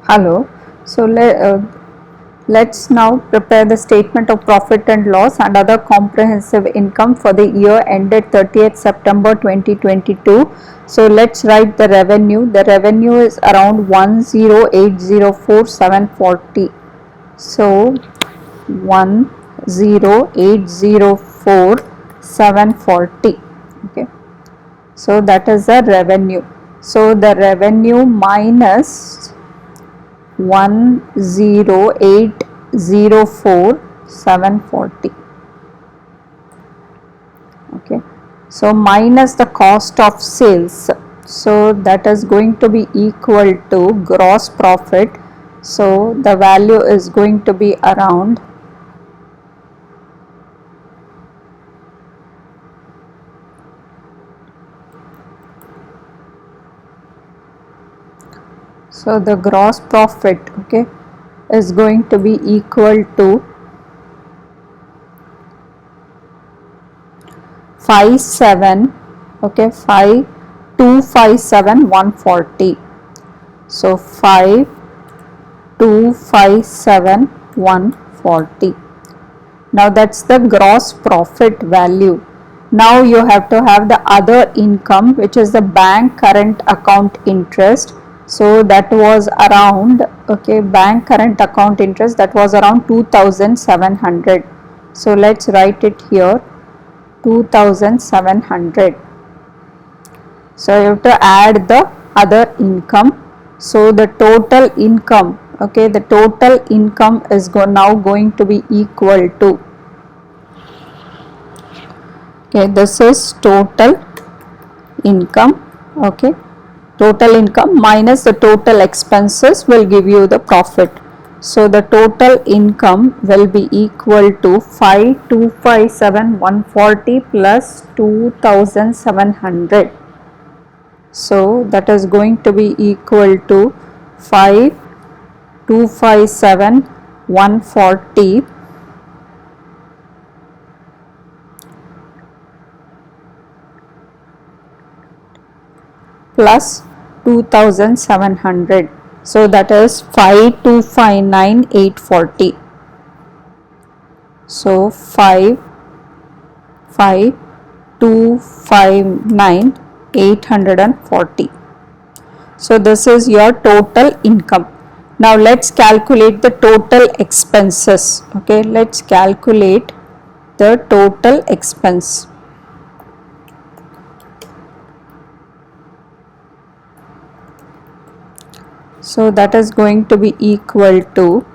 Hello. So let's now prepare the statement of profit and loss and other comprehensive income for the year ended 30th September 2022. So let's write the revenue. The revenue is around 10804,740. So 10804,740. Okay. So that is the revenue. So the revenue minus 10804,740. Okay, so minus the cost of sales, so that is going to be equal to gross profit. So the value is going to be around so the gross profit, okay, is going to be equal to 57, okay, 5257,140. So 5257,140. Now that's the gross profit value. Now you have to have the other income, which is the bank current account interest. So that was around, okay, bank current account interest, that was around 2700. So let's write it here, 2700. So you have to add the other income. So the total income, okay, the total income is now going to be equal to, okay, this is total income, okay, total income minus the total expenses will give you the profit. So the total income will be equal to 5257,140 plus 2700. So that is going to be equal to 5257,140 plus 2700. So that is 5259,840. So 5259,840. So this is your total income. Now let's calculate the total expenses. Okay, let's calculate the total expense. So that is going to be equal to,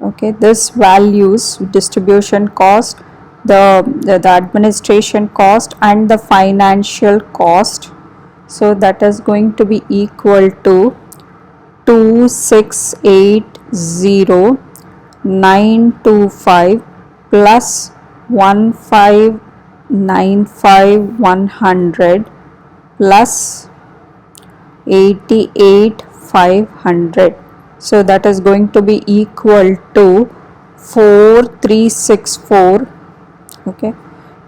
okay, this values distribution cost, the administration cost and the financial cost. So that is going to be equal to 2680925 plus 1595,100 plus 88,500. So that is going to be equal to 4364. Okay,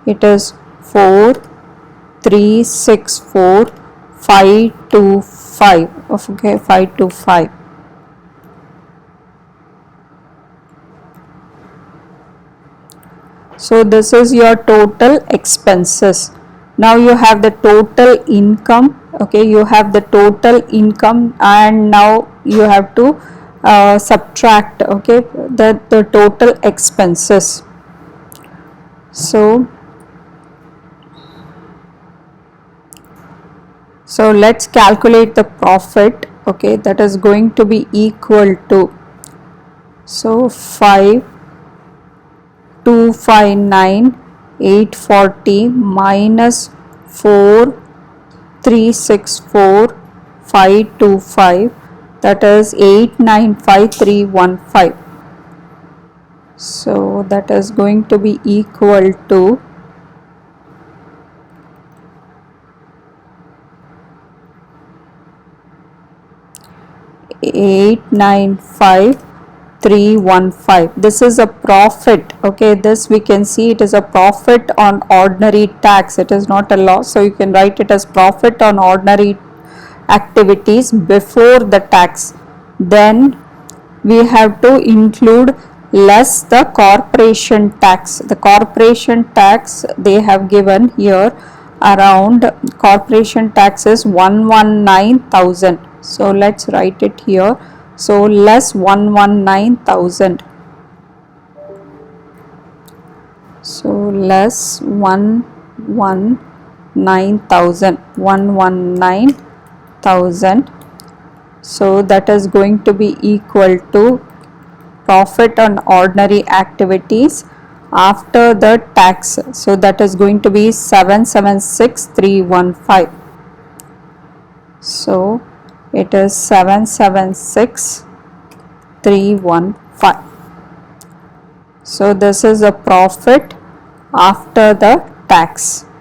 it is 4364,525. Okay, 525. So this is your total expenses. Now you have the total income, okay, you have the total income, and now you have to subtract, okay, the total expenses. So let's calculate the profit, okay, that is going to be equal to, so 5259,840 minus 4364,525, that is 895315. So that is going to be equal to 895315 315. This is a profit. Okay, this we can see it is a profit on ordinary tax. It is not a loss, so you can write it as profit on ordinary activities before the tax. Then we have to include less the corporation tax. The corporation tax they have given here around, corporation tax is 119,000. So let's write it here. So less 119,000. So less 119,000. So that is going to be equal to profit on ordinary activities after the tax. So that is going to be 776,315. So it is 776,315. So this is a profit after the tax.